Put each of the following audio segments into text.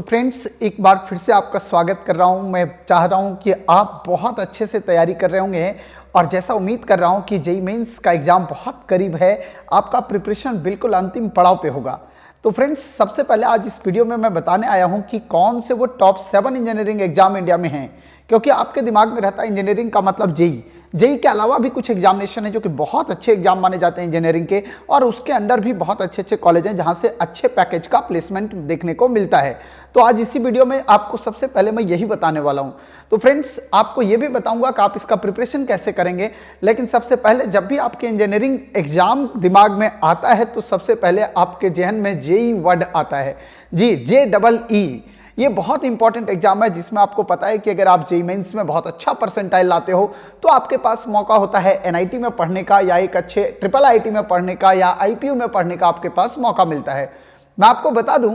Friends, एक बार फिर से आपका स्वागत कर रहा हूं। मैं चाह रहा हूं कि आप बहुत अच्छे से तैयारी कर रहे होंगे और जैसा उम्मीद कर रहा हूं कि जेईई मेंस का एग्ज़ाम बहुत करीब है, आपका प्रिपरेशन बिल्कुल अंतिम पड़ाव पे होगा। तो फ्रेंड्स, सबसे पहले आज इस वीडियो में मैं बताने आया हूं कि कौन से वो टॉप 7 इंजीनियरिंग एग्जाम इंडिया में हैं, क्योंकि आपके दिमाग में रहता है इंजीनियरिंग का मतलब जेईई। जेईई के अलावा भी कुछ एग्जामिनेशन है जो कि बहुत अच्छे एग्जाम माने जाते हैं इंजीनियरिंग के, और उसके अंडर भी बहुत अच्छे अच्छे कॉलेज हैं जहां से अच्छे पैकेज का प्लेसमेंट देखने को मिलता है। तो आज इसी वीडियो में आपको सबसे पहले मैं यही बताने वाला हूं। तो फ्रेंड्स, आपको ये भी बताऊंगा कि आप इसका प्रिपरेशन कैसे करेंगे, लेकिन सबसे पहले जब भी आपके इंजीनियरिंग एग्जाम दिमाग में आता है तो सबसे पहले आपके जहन में जेईई वर्ड आता है। जी, JEE। ये बहुत इंपॉर्टेंट एग्जाम है जिसमें आपको पता है कि अगर आप जेईई मेंस में बहुत अच्छा परसेंटाइल लाते हो तो आपके पास मौका होता है एनआईटी में पढ़ने का, या एक अच्छे ट्रिपल आईटी में पढ़ने का, या आईपीयू में पढ़ने का आपके पास मौका मिलता है। मैं आपको बता दूं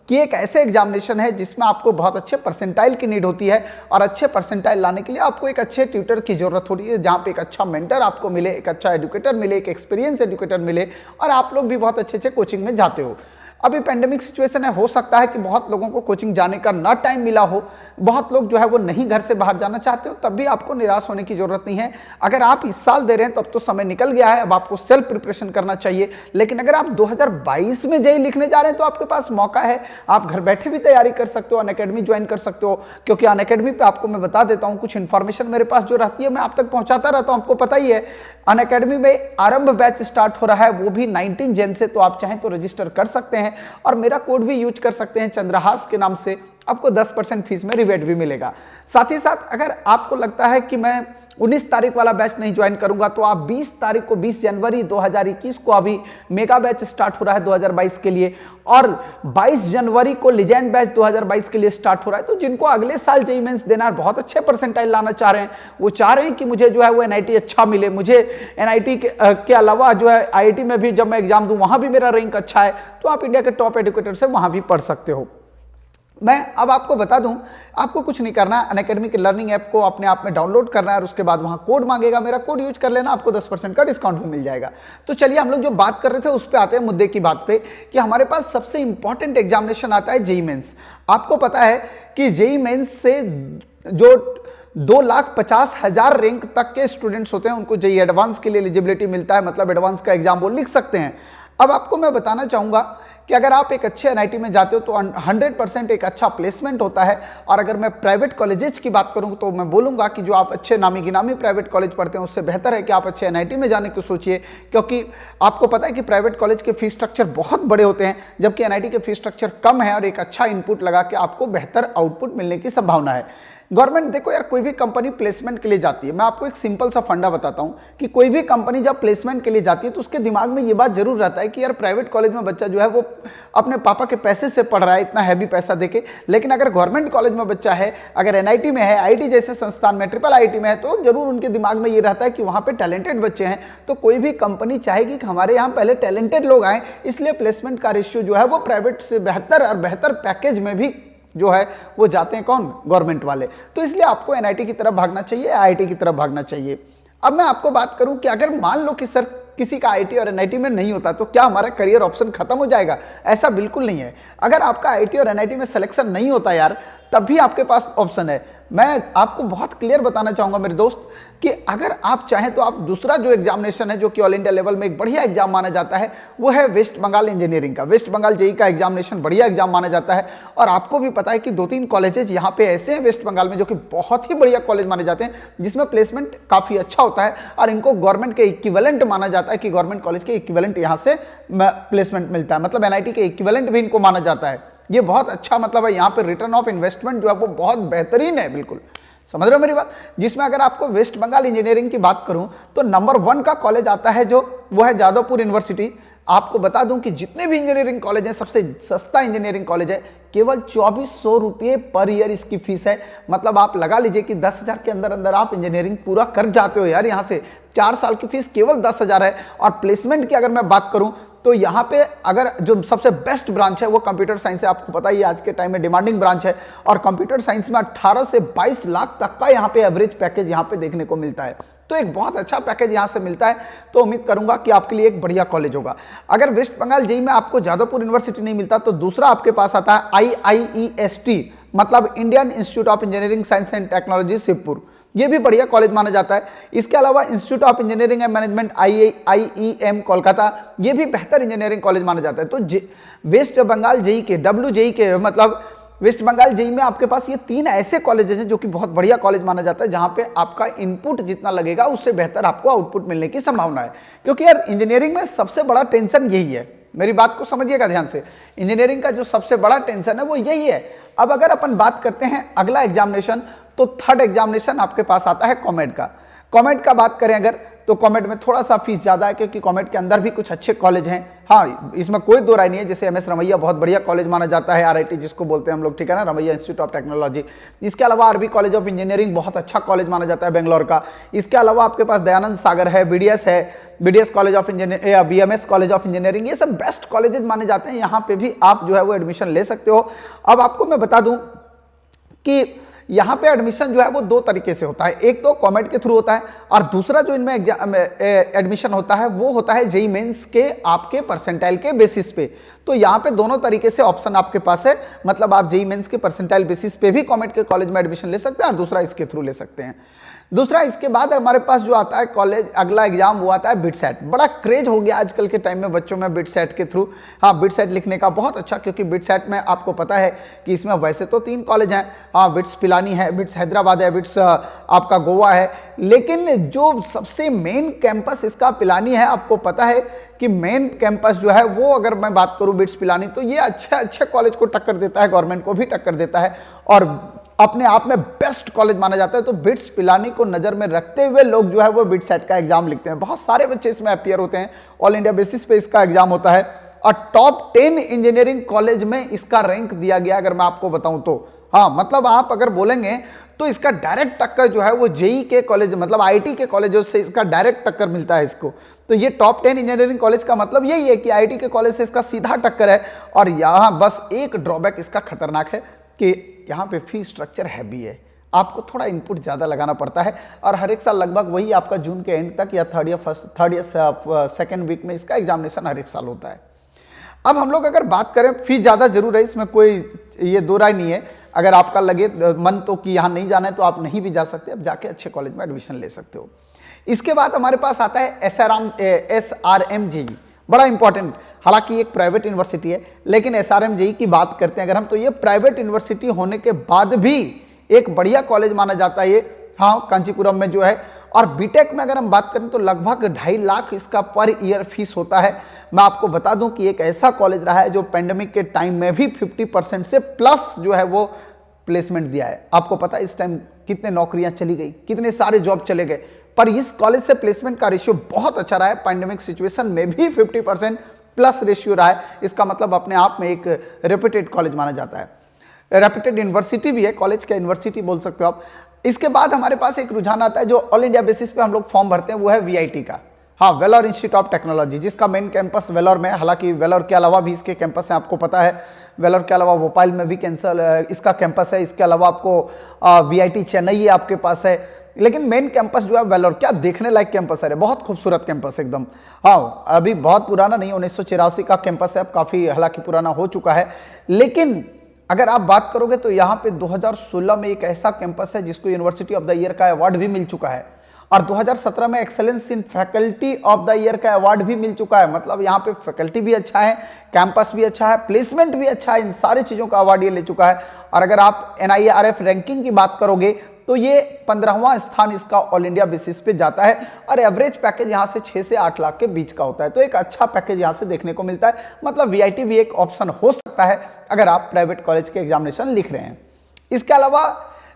कि एक ऐसे एग्जामिनेशन है जिसमें आपको बहुत अच्छे परसेंटाइल की नीड होती है, और अच्छे परसेंटाइल लाने के लिए आपको एक अच्छे ट्यूटर की जरूरत होती है, जहां पे एक अच्छा मेंटर आपको मिले, एक अच्छा एजुकेटर मिले, एक एक्सपीरियंस एजुकेटर मिले, और आप लोग भी बहुत अच्छे अच्छे कोचिंग में जाते हो। अभी पेंडेमिक सिचुएशन है, हो सकता है कि बहुत लोगों को कोचिंग जाने का ना टाइम मिला हो, बहुत लोग जो है वो नहीं घर से बाहर जाना चाहते हो, तब भी आपको निराश होने की जरूरत नहीं है। अगर आप इस साल दे रहे हैं तब तो समय निकल गया है, अब आपको सेल्फ प्रिपरेशन करना चाहिए। लेकिन अगर आप 2022 में जेईई लिखने जा रहे हैं तो आपके पास मौका है, आप घर बैठे भी तैयारी कर सकते हो, अनअकैडमी ज्वाइन कर सकते हो। क्योंकि अनअकैडमी पे आपको मैं बता देता हूँ, कुछ इन्फॉर्मेशन मेरे पास जो रहती है मैं आप तक पहुंचाता रहता हूँ, आपको पता ही है। अनअकैडमी में आरंभ बैच स्टार्ट हो रहा है, वो भी 19 जन से, तो आप चाहें तो रजिस्टर कर सकते हैं और मेरा कोड भी यूज कर सकते हैं चंद्रहास के नाम से। आपको 10% फीस में रिबेट भी मिलेगा। साथ ही साथ अगर आपको लगता है कि मैं 19 तारीख वाला बैच नहीं ज्वाइन करूंगा तो आप 20 तारीख को, 20 जनवरी 2021 को अभी मेगा बैच स्टार्ट हो रहा है 2022 के लिए, और 22 जनवरी को लीजेंड बैच 2022 के लिए स्टार्ट हो रहा है। तो जिनको अगले साल जेईई मेंस देना है, बहुत अच्छे परसेंटाइल लाना चाह रहे हैं, वो चाह रहे हैं कि मुझे जो है वो एनआईटी अच्छा मिले, मुझे एनआईटी के अलावा जो है आईआईटी में भी जब मैं एग्जाम दूं वहां भी मेरा रैंक अच्छा है, तो आप इंडिया के टॉप एजुकेटर से वहां भी पढ़ सकते हो। मैं अब आपको बता दूं, आपको कुछ नहीं करना, अनअकैडमी के लर्निंग ऐप को अपने आप में डाउनलोड करना है और उसके बाद वहां कोड मांगेगा, मेरा कोड यूज कर लेना, आपको 10% का डिस्काउंट भी मिल जाएगा। तो चलिए, हम लोग जो बात कर रहे थे उस पे आते हैं, मुद्दे की बात पे, कि हमारे पास सबसे इंपॉर्टेंट एग्जामिनेशन आता है जेईई मेंस। आपको पता है कि जेईई मेंस से जो 2,50,000 रैंक तक के स्टूडेंट्स होते हैं उनको जेईई एडवांस के लिए एलिजिबिलिटी मिलता है, मतलब एडवांस का एग्जाम वो लिख सकते हैं। अब आपको मैं बताना चाहूंगा कि अगर आप एक अच्छे एनआईटी में जाते हो तो 100% एक अच्छा प्लेसमेंट होता है। और अगर मैं प्राइवेट कॉलेजेस की बात करूं तो मैं बोलूंगा कि जो आप अच्छे नामी गिनामी प्राइवेट कॉलेज पढ़ते हैं उससे बेहतर है कि आप अच्छे एनआईटी में जाने की सोचिए, क्योंकि आपको पता है कि प्राइवेट कॉलेज के फीस स्ट्रक्चर बहुत बड़े होते हैं, जबकि एनआईटी के फीस स्ट्रक्चर कम है और एक अच्छा इनपुट लगा के आपको बेहतर आउटपुट मिलने की संभावना है। गवर्नमेंट, देखो यार, कोई भी कंपनी प्लेसमेंट के लिए जाती है, मैं आपको एक सिंपल सा फंडा बताता हूं कि कोई भी कंपनी जब प्लेसमेंट के लिए जाती है तो उसके दिमाग में ये बात जरूर रहता है कि यार प्राइवेट कॉलेज में बच्चा जो है वो अपने पापा के पैसे से पढ़ रहा है, इतना हैवी पैसा देके। लेकिन अगर गवर्नमेंट कॉलेज में बच्चा है, अगर एनआईटी में है, आईआईटी जैसे संस्थान में, ट्रिपल आईआईटी में है, तो जरूर उनके दिमाग में ये रहता है कि वहां पे टैलेंटेड बच्चे हैं। तो कोई भी कंपनी चाहेगी कि हमारे यहाँ पहले टैलेंटेड लोग आए, इसलिए प्लेसमेंट का रेशियो जो है वो प्राइवेट से बेहतर और बेहतर पैकेज में भी जो है वो जाते हैं, कौन? गवर्नमेंट वाले। तो इसलिए आपको एनआईटी की तरफ भागना चाहिए, आईआईटी की तरफ भागना चाहिए। अब मैं आपको बात करूं कि अगर मान लो कि सर किसी का आईआईटी और एनआईटी में नहीं होता तो क्या हमारा करियर ऑप्शन खत्म हो जाएगा? ऐसा बिल्कुल नहीं है। अगर आपका आईआईटी और एनआईटी में सिलेक्शन नहीं होता यार, तब भी आपके पास ऑप्शन है। मैं आपको बहुत क्लियर बताना चाहूंगा मेरे दोस्त कि अगर आप चाहें तो आप दूसरा जो एग्जामिनेशन है, जो कि ऑल इंडिया लेवल में एक बढ़िया एग्जाम माना जाता है, वो है वेस्ट बंगाल इंजीनियरिंग का। वेस्ट बंगाल जेईई का एग्जामिनेशन बढ़िया एग्जाम माना जाता है। और आपको भी पता है कि 2-3 कॉलेजेस यहाँ पे ऐसे हैं वेस्ट बंगाल में जो कि बहुत ही बढ़िया कॉलेज माने जाते हैं, जिसमें प्लेसमेंट काफी अच्छा होता है और इनको गवर्नमेंट के इक्विवेलेंट माना जाता है कि गवर्नमेंट कॉलेज के इक्विवेलेंट यहाँ से प्लेसमेंट मिलता है, मतलब एनआईटी के इक्विवेलेंट भी इनको माना जाता है। ये बहुत अच्छा मतलब है, यहाँ पे रिटर्न ऑफ इन्वेस्टमेंट जो है वो बहुत बेहतरीन है, बिल्कुल समझ रहे हो मेरी बात। जिसमें अगर आपको वेस्ट बंगाल इंजीनियरिंग की बात करूं तो नंबर 1 का कॉलेज आता है जो वो है जादवपुर यूनिवर्सिटी। आपको बता दूं कि जितने भी इंजीनियरिंग कॉलेज हैं, सबसे सस्ता इंजीनियरिंग कॉलेज है, केवल 2400 रुपये पर ईयर इसकी फीस है। मतलब आप लगा लीजिए कि 10,000 के अंदर अंदर आप इंजीनियरिंग पूरा कर जाते हो यार। यहाँ से 4 साल की फीस केवल 10,000 है। और प्लेसमेंट की अगर मैं बात करूं तो यहाँ पे अगर जो सबसे बेस्ट ब्रांच है वो कंप्यूटर साइंस है। आपको पता ही है आज के टाइम में डिमांडिंग ब्रांच है, और कंप्यूटर साइंस में 18 से 22 लाख तक का यहाँ पे एवरेज पैकेज यहाँ पे देखने को मिलता है। तो एक बहुत अच्छा पैकेज यहाँ से मिलता है, तो उम्मीद करूंगा कि आपके लिए एक बढ़िया कॉलेज होगा। अगर वेस्ट बंगाल जेईई में आपको जादवपुर यूनिवर्सिटी नहीं मिलता तो दूसरा आपके पास आता है IIEST, मतलब Indian institute of engineering science and technology Shivpur. ये भी बढ़िया कॉलेज माना जाता है। इसके अलावा institute of engineering and management IIEM Kolkata, ये भी बेहतर इंजीनियरिंग कॉलेज माना जाता है। तो वेस्ट बंगाल जेईई के WJEE के मतलब वेस्ट बंगाल जेईई में आपके पास ये 3 ऐसे कॉलेजेस हैं जो कि बहुत बढ़िया कॉलेज माना जाता है, जहां पे आपका इनपुट जितना लगेगा उससे बेहतर आपको आउटपुट मिलने की संभावना है। क्योंकि यार इंजीनियरिंग में सबसे बड़ा टेंशन यही है, मेरी बात को समझिएगा ध्यान से, इंजीनियरिंग का जो सबसे बड़ा टेंशन है वो यही है। अब अगर अपन बात करते हैं अगला एग्जामिनेशन, तो थर्ड एग्जामिनेशन आपके पास आता है कॉमेड का। कॉमेड का बात करें अगर, तो कॉमेड में थोड़ा सा फीस ज्यादा है, क्योंकि कॉमेड के अंदर भी कुछ अच्छे कॉलेज हैं। हाँ, इसमें कोई दो राय नहीं है। जैसे MS रमैया बहुत बढ़िया कॉलेज माना जाता है, RIT जिसको बोलते हैं हम लोग, ठीक है ना, रमैया इंस्टीट्यूट ऑफ टेक्नोलॉजी। इसके अलावा RB कॉलेज ऑफ इंजीनियरिंग बहुत अच्छा कॉलेज माना जाता है बेंगलोर का। इसके अलावा आपके पास दयानंद सागर है, BDS है, BDS कॉलेज ऑफ इंजीनियरिंग या BMS कॉलेज ऑफ इंजीनियरिंग, ये सब बेस्ट कॉलेजेस माने जाते हैं। यहाँ पे भी आप जो है वो एडमिशन ले सकते हो। अब आपको मैं बता दूं कि यहाँ पे एडमिशन जो है वो 2 तरीके से होता है, एक तो कॉमेड के थ्रू होता है, और दूसरा जो इनमें एडमिशन होता है वो होता है जेईई मेंस के आपके परसेंटाइल के बेसिस पे। तो यहाँ पे दोनों तरीके से ऑप्शन आपके पास है, मतलब आप जेईई मेंस के परसेंटाइल बेसिस पे भी कॉमेड के कॉलेज में एडमिशन ले सकते हैं, और दूसरा इसके थ्रू ले सकते हैं। दूसरा इसके बाद हमारे पास जो आता है कॉलेज अगला एग्जाम वो आता है बिटसेट। बड़ा क्रेज हो गया आजकल के टाइम में बच्चों में बिटसेट के थ्रू। हाँ, बिटसेट लिखने का बहुत अच्छा, क्योंकि बिटसेट में आपको पता है कि इसमें वैसे तो 3 कॉलेज हैं। हाँ, बिट्स पिलानी है, बिट्स हैदराबाद है, बिट्स आपका गोवा है, लेकिन जो सबसे मेन कैंपस इसका पिलानी है। आपको पता है कि मेन कैंपस जो है वो, अगर मैं बात करूं बिट्स पिलानी, तो ये अच्छे कॉलेज को टक्कर देता है, गवर्नमेंट को भी टक्कर देता है, और अपने आप में बेस्ट कॉलेज माना जाता है। तो बिट्स पिलानी को नजर में रखते हुए लोग जो है वो बिटसेट का एग्जाम लिखते हैं। बहुत सारे बच्चे इसमें अपीयर होते हैं, ऑल इंडिया बेसिस पे इसका एग्जाम होता है, और टॉप 10 इंजीनियरिंग कॉलेज में इसका रैंक दिया गया अगर मैं आपको बताऊं तो। हाँ, मतलब आप अगर बोलेंगे तो इसका डायरेक्ट टक्कर जो है वो जेईई के कॉलेज, मतलब IIT के कॉलेजों से इसका डायरेक्ट टक्कर मिलता है इसको। तो ये टॉप 10 इंजीनियरिंग कॉलेज का मतलब यही है कि IIT के कॉलेज से इसका सीधा टक्कर है। और यहाँ बस एक ड्रॉबैक इसका खतरनाक है कि यहाँ पे फीस स्ट्रक्चर हैवी है, आपको थोड़ा इनपुट ज़्यादा लगाना पड़ता है, और हर एक साल लगभग वही आपका जून के एंड तक या थर्ड या सेकेंड वीक में इसका एग्जामिनेशन हर एक साल होता है। अब हम लोग अगर बात करें, फीस ज़्यादा जरूर है, इसमें कोई ये दो राय नहीं है। अगर आपका लगे मन तो कि यहाँ नहीं जाना है तो आप नहीं भी जा सकते, अब जाके अच्छे कॉलेज में एडमिशन ले सकते हो। इसके बाद हमारे पास आता है SRM जेईई, बड़ा इंपॉर्टेंट। हालांकि एक प्राइवेट यूनिवर्सिटी है, लेकिन SRM जेईई की बात करते हैं अगर हम, तो ये प्राइवेट यूनिवर्सिटी होने के बाद भी एक बढ़िया कॉलेज माना जाता है ये। हाँ, कांचीपुरम में जो है। और बीटेक में अगर हम बात करें तो लगभग 2.5 लाख इसका पर ईयर फीस होता है। मैं आपको बता दूं कि एक ऐसा कॉलेज रहा है जो पेंडेमिक के टाइम में भी 50% से प्लस जो है वो प्लेसमेंट दिया है। आपको पता है इस टाइम कितने नौकरियां चली गई, कितने सारे जॉब चले गए, पर इस कॉलेज से प्लेसमेंट का रेशियो बहुत अच्छा रहा है। पैंडेमिक सिचुएशन में भी 50% प्लस रेशियो रहा है। इसका मतलब अपने आप में एक रेप्यूटेड कॉलेज माना जाता है, रेप्यूटेड यूनिवर्सिटी भी है, कॉलेज का यूनिवर्सिटी बोल सकते हो आप। इसके बाद हमारे पास एक रुझान आता है जो ऑल इंडिया बेसिस पे हम लोग फॉर्म भरते हैं, वो है VIT का। हाँ, वेलोर इंस्टीट्यूट ऑफ टेक्नोलॉजी, जिसका मेन कैंपस वेलोर में है। हालांकि वेलोर के अलावा भी इसके कैंपस हैं, आपको पता है। वेलोर के अलावा भोपाल में भी इसका कैंपस है। इसके अलावा आपको VIT चेन्नई आपके पास है, लेकिन मेन कैंपस जो है वेलोर। क्या देखने लायक कैंपस है, बहुत खूबसूरत कैंपस एकदम। हाँ, अभी बहुत पुराना नहीं, 1984 का कैंपस है, अब काफ़ी हालांकि पुराना हो चुका है। लेकिन अगर आप बात करोगे तो यहाँ पे 2016 में एक ऐसा कैंपस है जिसको यूनिवर्सिटी ऑफ द ईयर का अवार्ड भी मिल चुका है, और 2017 में excellence in faculty of the year का अवार्ड भी मिल चुका है। मतलब यहाँ पे फैकल्टी भी अच्छा है, कैंपस भी अच्छा है, प्लेसमेंट भी अच्छा है, इन सारी चीज़ों का अवार्ड ये ले चुका है। और अगर आप NIRF रैंकिंग की बात करोगे तो ये 15वां स्थान इसका ऑल इंडिया बेसिस पे जाता है, और एवरेज पैकेज यहाँ से 6 से 8 लाख के बीच का होता है। तो एक अच्छा पैकेज यहाँ से देखने को मिलता है। मतलब VIT भी एक ऑप्शन हो सकता है अगर आप प्राइवेट कॉलेज के एग्जामिनेशन लिख रहे हैं। इसके अलावा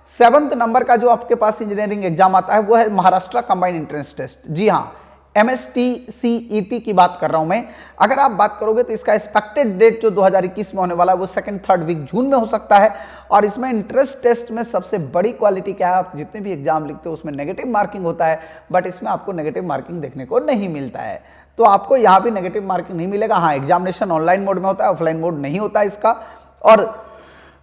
7th नंबर का जो आपके पास इंजीनियरिंग एग्जाम आता है वो है महाराष्ट्र कंबाइंड एंट्रेंस टेस्ट। जी हाँ, MSTCET की बात कर रहा हूं मैं। अगर आप बात करोगे तो इसका एक्सपेक्टेड डेट जो 2021 में होने वाला है वो 2nd-3rd वीक जून में हो सकता है। और इसमें इंट्रेंस टेस्ट में सबसे बड़ी क्वालिटी क्या है, आप जितने भी एग्जाम लिखते हो उसमें नेगेटिव मार्किंग होता है, बट इसमें आपको नेगेटिव मार्किंग देखने को नहीं मिलता है। तो आपको यहाँ भी नेगेटिव मार्किंग नहीं मिलेगा। हाँ, एग्जामिनेशन ऑनलाइन मोड में होता है, ऑफलाइन मोड नहीं होता इसका। और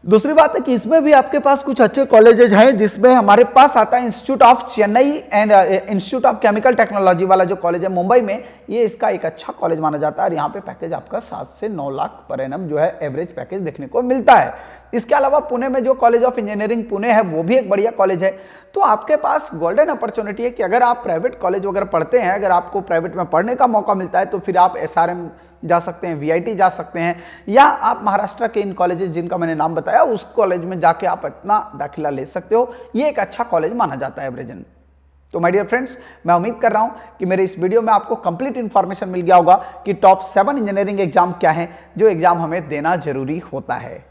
दूसरी बात है कि इसमें भी आपके पास कुछ अच्छे कॉलेजेज हैं, जिसमें हमारे पास आता है institute of Chennai and institute of chemical technology वाला जो कॉलेज है मुंबई में, ये इसका एक अच्छा कॉलेज माना जाता है। और यहाँ पे पैकेज आपका 7 से 9 लाख पर एनम जो है एवरेज पैकेज देखने को मिलता है। इसके अलावा पुणे में जो कॉलेज ऑफ इंजीनियरिंग पुणे है वो भी एक बढ़िया कॉलेज है। तो आपके पास गोल्डन अपॉर्चुनिटी है कि अगर आप प्राइवेट कॉलेज वगैरह पढ़ते हैं, अगर आपको प्राइवेट में पढ़ने का मौका मिलता है तो फिर आप SRM जा सकते हैं, VIT जा सकते हैं, या आप महाराष्ट्र के इन कॉलेजेस जिनका मैंने नाम बताया उस कॉलेज में जाके आप इतना दाखिला ले सकते हो। ये एक अच्छा कॉलेज माना जाता है एवरेजन। तो माय डियर फ्रेंड्स, मैं उम्मीद कर रहा हूं कि मेरे इस वीडियो में आपको कंप्लीट इंफॉर्मेशन मिल गया होगा कि टॉप 7 इंजीनियरिंग एग्जाम क्या है जो एग्जाम हमें देना जरूरी होता है।